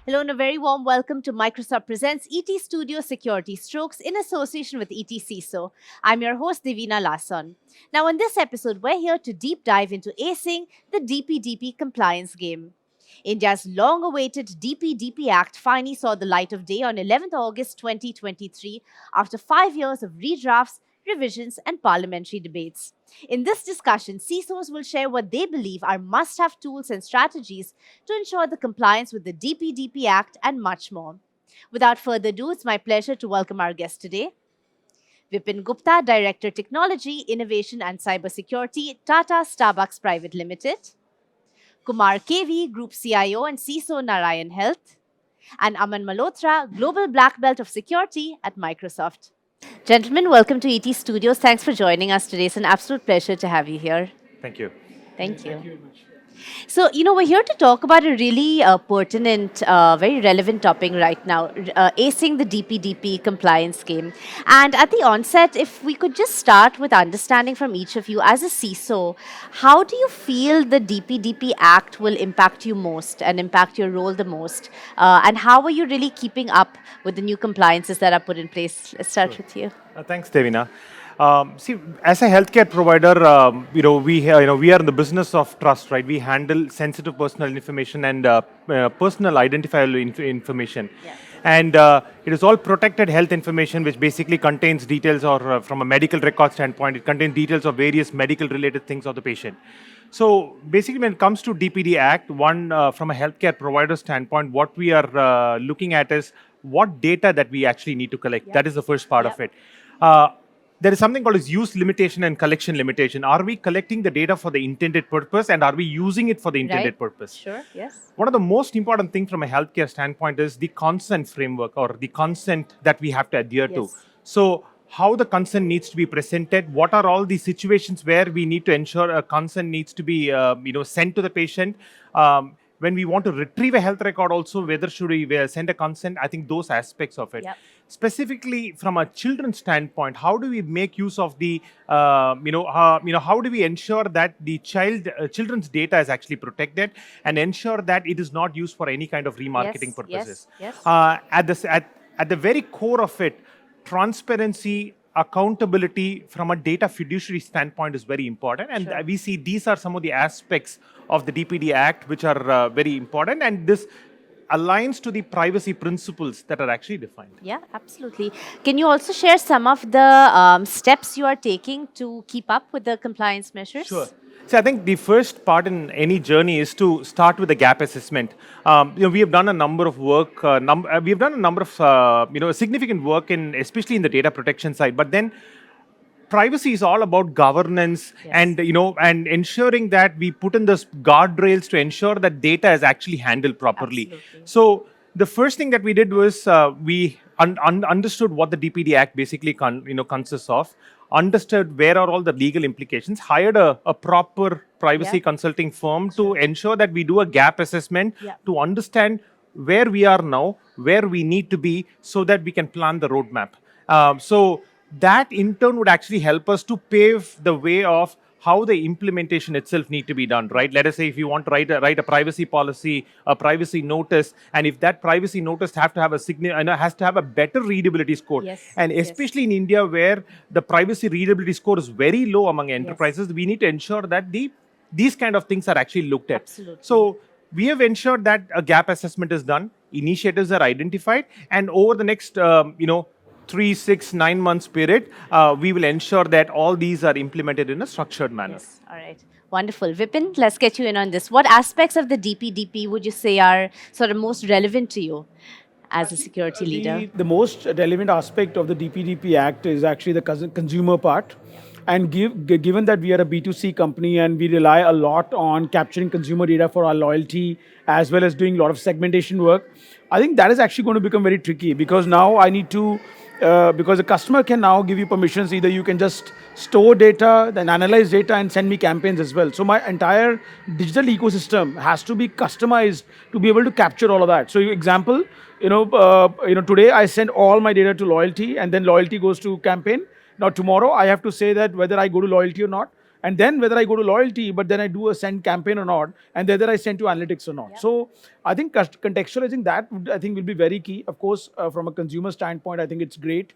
Hello and a very warm welcome to Microsoft Presents ETStudios Security Strokes in association with ETCISO. I'm your host, Divina Lasson. Now, in this episode, we're here to deep dive into Acing, the DPDP compliance game. India's long-awaited DPDP Act finally saw the light of day on 11th August 2023 after 5 years of redrafts, revisions, and parliamentary debates. In this discussion, CISOs will share what they believe are must-have tools and strategies to ensure the compliance with the DPDP Act and much more. Without further ado, it's my pleasure to welcome our guest today, Vipin Gupta, Director Technology, Innovation and Cybersecurity, Tata Starbucks Private Limited, Kumar KV, Group CIO and CISO, Narayan Health, and Aman Malhotra, Global Black Belt of Security at Microsoft. Gentlemen, welcome to ETStudios. Thanks for joining us today. It's an absolute pleasure to have you here. Thank you. Thank you. So, we're here to talk about a really pertinent, very relevant topic right now, acing the DPDP compliance game. And at the onset, if we could just start with understanding from each of you, as a CISO, how do you feel the DPDP Act will impact you most and impact your role the most? And how are you really keeping up with the new compliances that are put in place? Let's start with you. Thanks, Devina. See, as a healthcare provider, we are in the business of trust, right? We handle sensitive personal information and personal identifiable information. Yeah. And it is all protected health information, which basically contains details, or from a medical record standpoint, it contains details of various medical related things of the patient. So basically, when it comes to DPD Act, one from a healthcare provider standpoint, what we are looking at is what data that we actually need to collect. Yep. That is the first part of Yep. it. There is something called as use limitation and collection limitation. Are we collecting the data for the intended purpose, and are we using it for the intended purpose? Sure, yes. One of the most important things from a healthcare standpoint is the consent framework, or the consent that we have to adhere to. Yes. So how the consent needs to be presented, what are all the situations where we need to ensure a consent needs to be sent to the patient. When we want to retrieve a health record also, whether should we send a consent, I think those aspects of it. Yep. Specifically from a children's standpoint, how do we make use of the, how do we ensure that the children's data is actually protected and ensure that it is not used for any kind of remarketing purposes? Yes. At the very core of it, transparency, accountability from a data fiduciary standpoint is very important, and Sure. we see these are some of the aspects of the DPD Act which are very important, and this aligns to the privacy principles that are actually defined. Yeah, absolutely. Can you also share some of the steps you are taking to keep up with the compliance measures? Sure. So I think the first part in any journey is to start with a gap assessment. We have done a number of work. We have done a number of significant work in, especially in the data protection side. But then, privacy is all about governance. Yes. and ensuring that we put in those guardrails to ensure that data is actually handled properly. Absolutely. So the first thing that we did was we understood what the DPD Act basically consists of, understood where are all the legal implications, hired a proper privacy Yeah. consulting firm to ensure that we do a gap assessment Yeah. to understand where we are now, where we need to be, so that we can plan the roadmap. So that in turn would actually help us to pave the way of how the implementation itself need to be done, right? Let us say if you want to write a privacy policy, a privacy notice, and if that privacy notice has to have a better readability score, Yes, and yes. especially in India where the privacy readability score is very low among enterprises, we need to ensure that these kind of things are actually looked at. Absolutely. So we have ensured that a gap assessment is done, initiatives are identified, and over the next 3, 6, 9 months period, we will ensure that all these are implemented in a structured manner. Yes. All right. Wonderful. Vipin, let's get you in on this. What aspects of the DPDP would you say are sort of most relevant to you as a security leader? The most relevant aspect of the DPDP Act is actually the consumer part. And given that we are a B2C company and we rely a lot on capturing consumer data for our loyalty, as well as doing a lot of segmentation work, I think that is actually going to become very tricky, because now I need to, because the customer can now give you permissions. Either you can just store data, then analyze data and send me campaigns as well. So my entire digital ecosystem has to be customized to be able to capture all of that. So example, today I send all my data to loyalty, and then loyalty goes to campaign. Now tomorrow I have to say that whether I go to loyalty or not, and then whether I go to loyalty, but then I do a send campaign or not, and whether I send to analytics or not. So I think contextualizing that I think will be very key. Of course, from a consumer standpoint, I think it's great.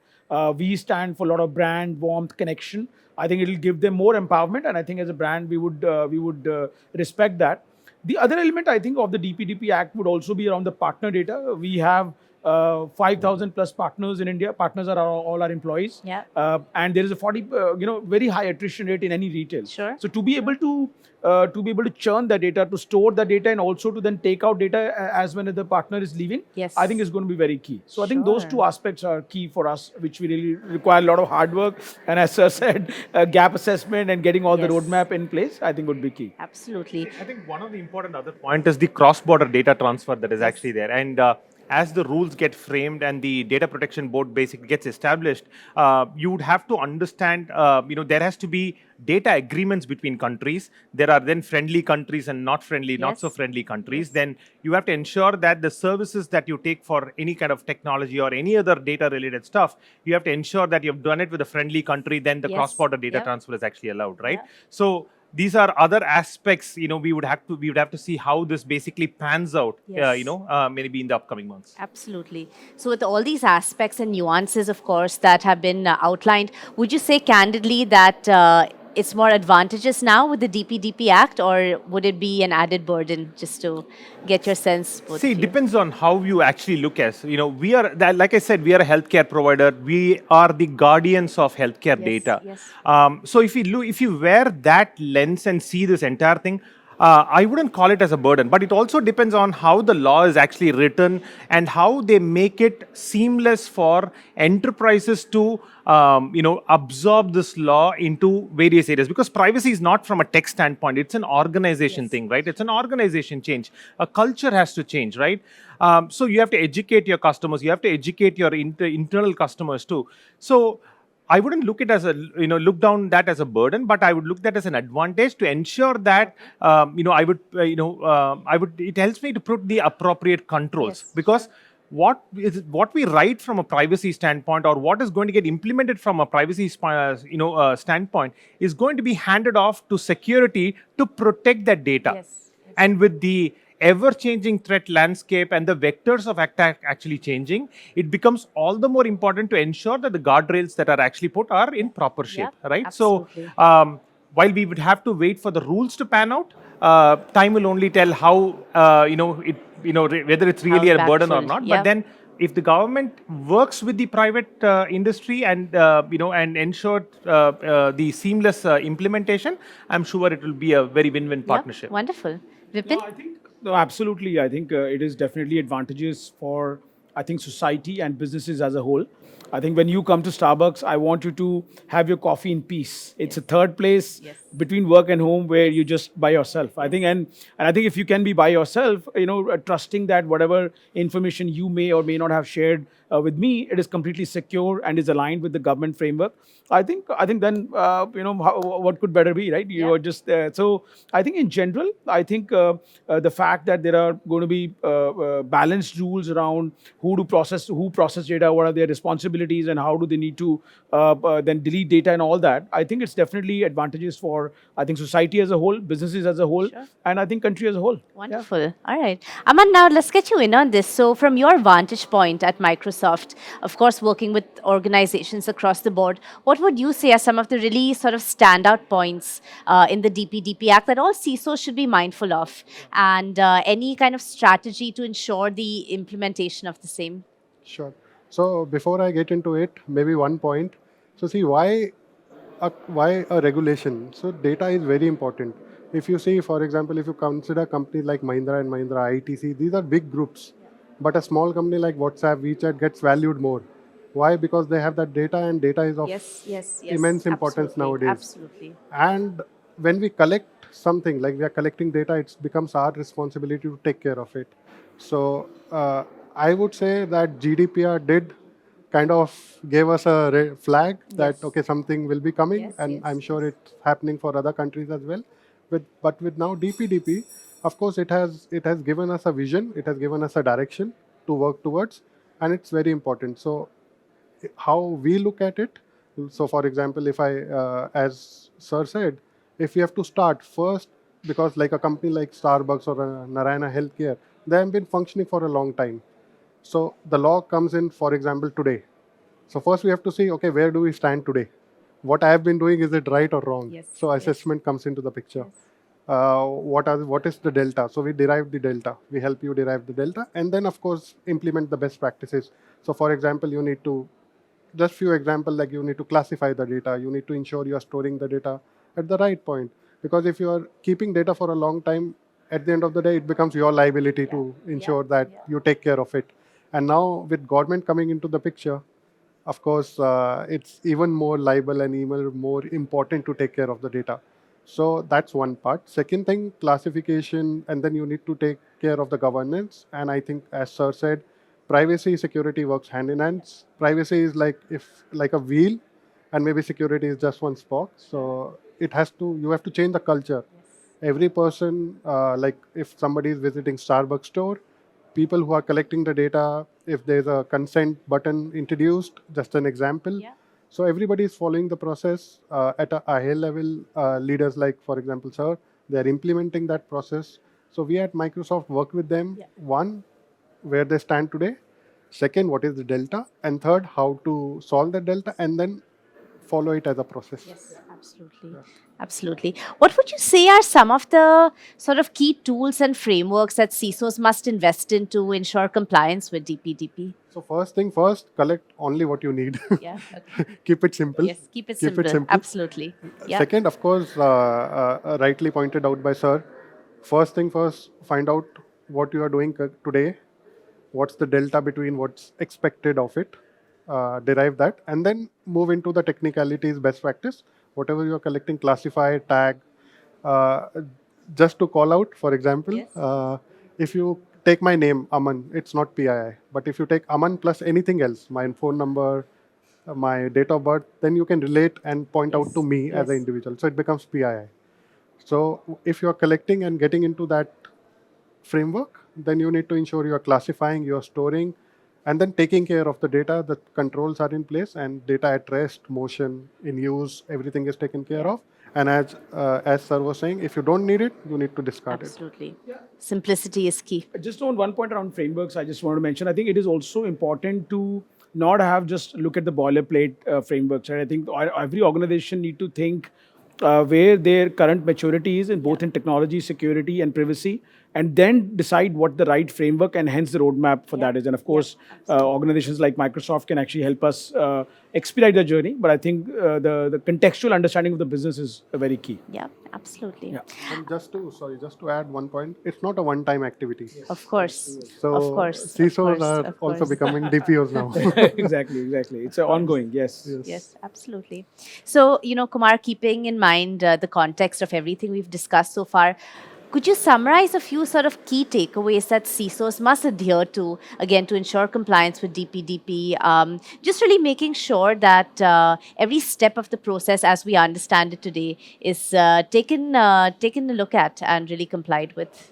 We stand for a lot of brand warmth, connection. I think it'll give them more empowerment, and I think as a brand we would respect that. The other element I think of the DPDP Act would also be around the partner data. We have 5,000 plus partners in India. Partners are all our employees. Yeah. And there is a 40, very high attrition rate in any retail. Sure. So to be able to churn the data, to store the data, and also to then take out data as when the partner is leaving, Yes. I think is going to be very key. So I think those Sure. two aspects are key for us, which we really require a lot of hard work. And as Sir said, gap assessment and getting all the Yes. roadmap in place, I think would be key. Absolutely. I think one of the important other point is the cross-border data transfer that is actually there. And as the rules get framed and the data protection board basically gets established, you would have to understand, there has to be data agreements between countries. There are then friendly countries and not friendly, not so Yes. friendly countries. Then you have to ensure that the services that you take for any kind of technology or any other data related stuff, you have to ensure that you've done it with a friendly country, then the Yes. cross-border data Yeah. transfer is actually allowed, right? Yeah. So these are other aspects, we would have to see how this basically pans out, Yes. maybe in the upcoming months. Absolutely. So, with all these aspects and nuances, of course, that have been outlined, would you say candidly that it's more advantageous now with the DPDP Act, or would it be an added burden? Just to get your sense. Both See, of it you. depends on how you actually look at. We are, like I said, we are a healthcare provider. We are the guardians of healthcare Yes, data. yes. So if you wear that lens and see this entire thing, I wouldn't call it as a burden, but it also depends on how the law is actually written and how they make it seamless for enterprises to, absorb this law into various areas. Because privacy is not from a tech standpoint; it's an organization Yes. thing, right? It's an organization change. A culture has to change, right? So you have to educate your customers. You have to educate your internal customers too. So I wouldn't look it as look down that as a burden, but I would look that as an advantage to ensure that, it helps me to put the appropriate controls. Yes, Because what we write from a privacy standpoint, or what is going to get implemented from a privacy standpoint, is going to be handed off to security to protect that data. Yes. And with the ever-changing threat landscape and the vectors of attack actually changing, it becomes all the more important to ensure that the guardrails that are actually put are in proper shape, Yep, right? absolutely. So, while we would have to wait for the rules to pan out, time will only tell how, whether it's really a burden or impactful, not. yeah. But then, if the government works with the private industry and and ensure the seamless implementation, I'm sure it will be a very win-win Yeah, partnership. wonderful. Vipin? No, I think no, absolutely. I think it is definitely advantageous for society and businesses as a whole. I think when you come to Starbucks, I want you to have your coffee in peace. It's a third place Yes. between work and home where you just by yourself. I think and I think if you can be by yourself, trusting that whatever information you may or may not have shared with me, it is completely secure and is aligned with the government framework. I think then what could better be, right? You Yeah. are just so. I think in general, I think the fact that there are going to be balanced rules around who process data, what are their responsibilities, and how do they need to then delete data and all that. I think it's definitely advantageous for society as a whole, businesses as a whole, Sure. and I think country as a whole. Yeah. Wonderful. All right. Aman, now let's get you in on this. So, from your vantage point at Microsoft, of course, working with organizations across the board, what would you say are some of the really sort of standout points in the DPDP Act that all CISOs should be mindful of, and any kind of strategy to ensure the implementation of the same? Sure. So before I get into it, maybe one point. So see why a regulation? So data is very important. If you see, for example, if you consider companies like Mahindra and Mahindra, ITC, these are big groups. But a small company like WhatsApp, WeChat gets valued more. Why? Because they have that data, and data is of Yes. immense importance Absolutely. nowadays. Absolutely. And when we collect something, like we are collecting data, it becomes our responsibility to take care of it. So I would say that GDPR did kind of gave us a flag that Yes. okay, something will be coming, Yes, and yes, I'm sure yes. it's happening for other countries as well. But with now DPDP, of course, it has given us a vision, it has given us a direction to work towards, and it's very important. So how we look at it. So, for example, if I, as Sir said, if we have to start first, because like a company like Starbucks or Narayana Healthcare, they have been functioning for a long time. So the law comes in, for example, today. So first we have to see, okay, where do we stand today? What I have been doing, is it right or wrong? Yes, So yes. assessment comes into the picture. Yes. What is the delta? So we derive the delta. We help you derive the delta, and then of course implement the best practices. So for example, you need to, just few example, like you need to classify the data. You need to ensure you are storing the data at the right point, because if you are keeping data for a long time, at the end of the day, it becomes your liability to ensure that you take care of it. And now with government coming into the picture, of course, it's even more liable and even more important to take care of the data. So that's one part. Second thing, classification, and then you need to take care of the governance. And I think, as Sir said, privacy, security works hand in hand. Privacy is like a wheel, and maybe security is just one spoke. So you have to change the culture. Every person, like if somebody is visiting Starbucks store, people who are collecting the data, if there's a consent button introduced, just an example. Yeah. So everybody is following the process at a high level. Leaders like, for example, Sir, they are implementing that process. So we at Microsoft work with them. Yeah. One, where they stand today. Second, what is the delta? And third, how to solve the delta, and then follow it as a process. Yes, absolutely. Absolutely. What would you say are some of the sort of key tools and frameworks that CISOs must invest in to ensure compliance with DPDP? So first thing first, collect only what you need. Yeah. Okay. Keep it simple. Yes, keep it simple. Absolutely. Yeah. Second, of course, rightly pointed out by Sir, first thing first, find out what you are doing today, what's the delta between what's expected of it, derive that, and then move into the technicalities, best practice, whatever you are collecting, classify, tag. Uh, just to call out, for example, Yes. if you take my name, Aman, it's not PII, but if you take Aman plus anything else, my phone number, my date of birth, then you can relate and point out to me as an Yes. individual. So it becomes PII. So if you are collecting and getting into that framework, then you need to ensure you are classifying, you are storing, and then taking care of the data. The controls are in place, and data at rest, motion, in use, everything is taken care of. And as Sir was saying, if you don't need it, you need to discard it. Absolutely. Simplicity is key. Just on one point around frameworks, I just want to mention, I think it is also important to not have just look at the boilerplate frameworks. Right? I think every organization need to think where their current maturity is in both in technology, security, and privacy, and then decide what the right framework and hence the roadmap for that is. And of course, organizations like Microsoft can actually help us expedite the journey. But I think the contextual understanding of the business is very key. Yeah, absolutely. Yeah. And just to add one point, it's not a one-time activity. Of course. So Of course. CISOs Of course, are of also course. becoming DPOs now. Exactly. It's ongoing. Yes. Yes, absolutely. So, Kumar, keeping in mind the context of everything we've discussed so far, could you summarize a few sort of key takeaways that CISOs must adhere to, again, to ensure compliance with DPDP? Just really making sure that every step of the process, as we understand it today, is taken a look at and really complied with.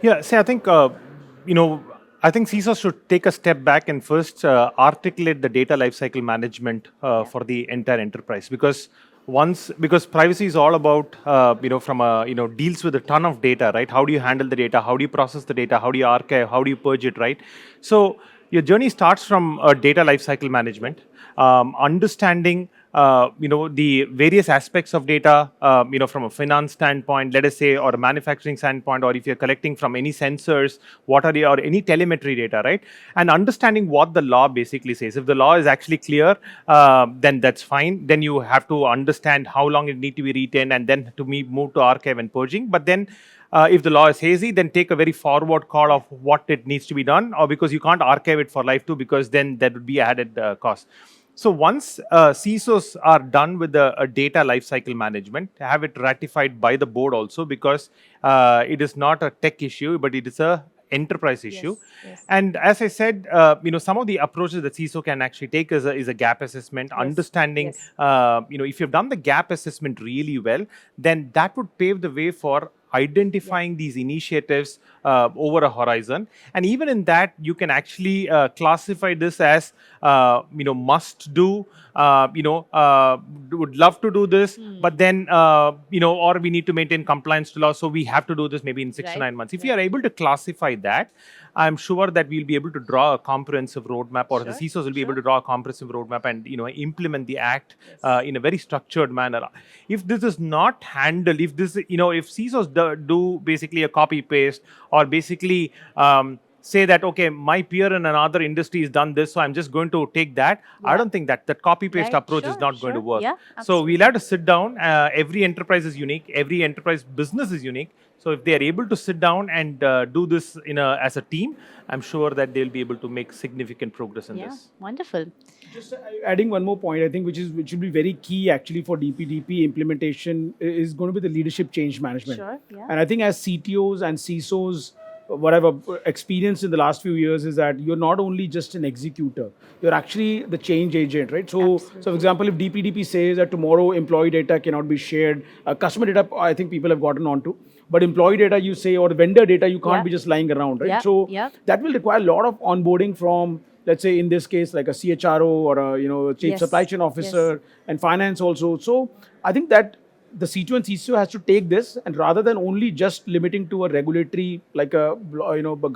Yeah, see, I think, I think CISOs should take a step back and first articulate the data lifecycle management for the entire enterprise. Because privacy is all about, deals with a ton of data, right? How do you handle the data? How do you process the data? How do you archive? How do you purge it, right? So your journey starts from data lifecycle management, understanding the various aspects of data, from a finance standpoint, let us say, or a manufacturing standpoint, or if you're collecting from any sensors, or any telemetry data, right? And understanding what the law basically says. If the law is actually clear, then that's fine. Then you have to understand how long it need to be retained, and then to move to archive and purging. But then if the law is hazy, then take a very forward call of what it needs to be done, or because you can't archive it for life too, because then that would be added cost. So once CISOs are done with the data lifecycle management, have it ratified by the board also, because it is not a tech issue, but it is a enterprise issue. Yes. And as I said, some of the approaches that CISO can actually take is a gap assessment, understanding, Yes. if you've done the gap assessment really well, then that would pave the way for identifying these initiatives over a horizon. And even in that, you can actually classify this as, must do, would love to do this, but then, or we need to maintain compliance to law, so we have to do this maybe in 6 to Right. 9 months. If you are able to classify that, I'm sure that we'll be able to draw a comprehensive roadmap, or the Sure, CISOs will be able to draw a comprehensive roadmap and implement the act in a very structured manner. If this is not handled, if this, if CISOs do basically a copy paste, or basically say that, okay, my peer in another industry has done this, so I'm just going to take that. I Yeah. don't think that copy paste Right. approach is Sure, not going to sure. work. Yeah, So we'll have to sit down. Every enterprise is unique. Every enterprise business is unique. So if they are able to sit down and do this as a team, I'm sure that they'll be able to make significant progress in Yeah, this. wonderful. Just adding one more point, I think, which will be very key actually for DPDP implementation is going to be the leadership change management. Sure, yeah. And I think as CTOs and CISOs, whatever experience in the last few years is that you're not only just an executor, you're actually the change agent, right? So for example, if DPDP says that tomorrow employee data cannot be shared, customer data, I think people have gotten onto. But employee data, you say, or vendor data, you can't Yeah. be just lying around, right? Yeah, So yeah. that will require a lot of onboarding from, let's say in this case, like a CHRO or a chief Yes, supply chain officer and finance also. So I think that the CTO and CISO has to take this, and rather than only just limiting to a regulatory like a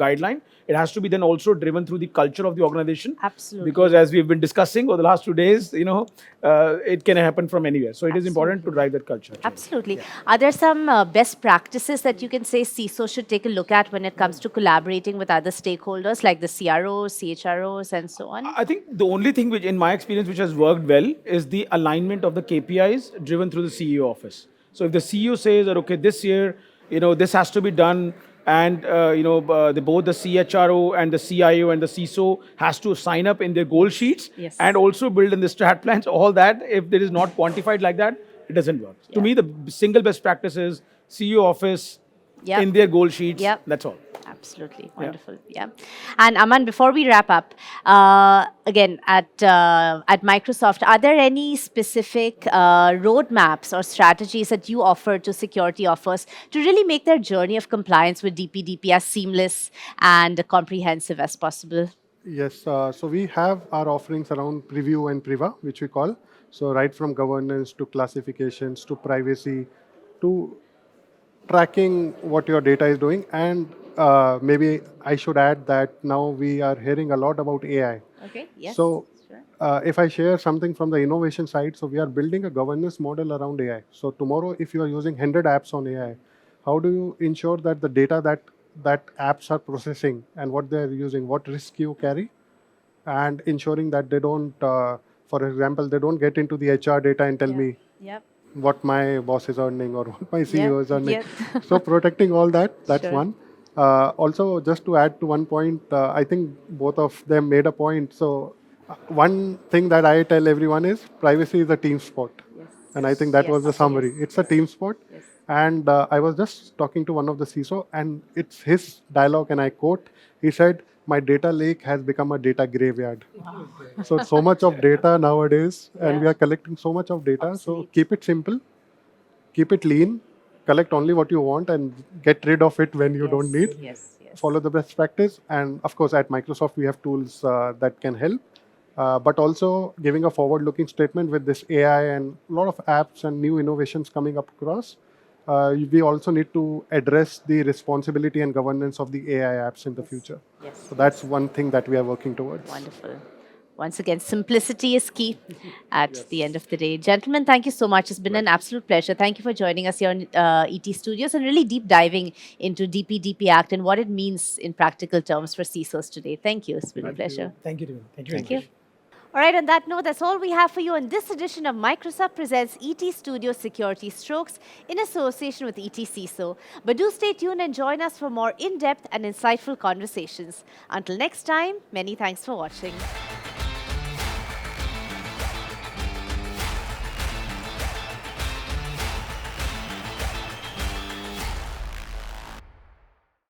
guideline, it has to be then also driven through the culture of the organization. Absolutely. Because as we've been discussing over the last 2 days, it can happen from anywhere. So it is important to drive that culture. change. Absolutely. Are there some best practices that you can say CISO should take a look at when it comes to collaborating with other stakeholders like the CROs, CHROs, and so on? I think the only thing which, in my experience, which has worked well is the alignment of the KPIs driven through the CEO office. So if the CEO says that, okay, this year, this has to be done, and both the CHRO and the CIO and the CISO has to sign up in their goal sheets Yes. and also build in the strat plans. All that, if it is not quantified like that, it doesn't work. To me, the single best practice is CEO office Yep. in their goal sheets. Yep. That's all. Absolutely. Wonderful. Yeah. And Aman, before we wrap up, again, at Microsoft, are there any specific roadmaps or strategies that you offer to security offers to really make their journey of compliance with DPDP as seamless and comprehensive as possible? Yes, so we have our offerings around preview and priva, which we call. So right from governance to classifications to privacy to tracking what your data is doing. And maybe I should add that now we are hearing a lot about AI. Okay. Yes. So Sure. if I share something from the innovation side, so we are building a governance model around AI. So tomorrow, if you are using 100 apps on AI, how do you ensure that the data that apps are processing and what they are using, what risk you carry, and ensuring that they don't, for example, they don't get into the HR data and tell me Yep. what my boss is earning or what my CEO is earning. Yep. So protecting all that, that's Sure. one. Also, just to add to one point, I think both of them made a point. So one thing that I tell everyone is privacy is a team sport. Yes. And I think that was the Yes, summary. yes, It's a team sport. Yes. And I was just talking to one of the CISO, and it's his dialogue, and I quote, he said, "My data lake has become a data graveyard." So much of data nowadays, and we are collecting so much of data. So keep it simple, keep it lean, collect only what you want, and get rid of it when you don't need. Yes. Yes. Follow the best practice. And of course, at Microsoft, we have tools that can help. But also giving a forward-looking statement with this AI and a lot of apps and new innovations coming up across. We also need to address the responsibility and governance of the AI apps in the future. Yes. So that's one thing that we are working towards. Wonderful. Once again, simplicity is key at the end of the day. Gentlemen, thank you so much. It's been an absolute pleasure. Thank you for joining us here on ETStudios and really deep diving into DPDP Act and what it means in practical terms for CISOs today. Thank you. It's been a pleasure. Thank you, Devin. Thank you. Thank you. All right, on that note, that's all we have for you on this edition of Microsoft Presents ETStudios Security Strokes in association with ETCISO. But do stay tuned and join us for more in-depth and insightful conversations. Until next time, many thanks for watching.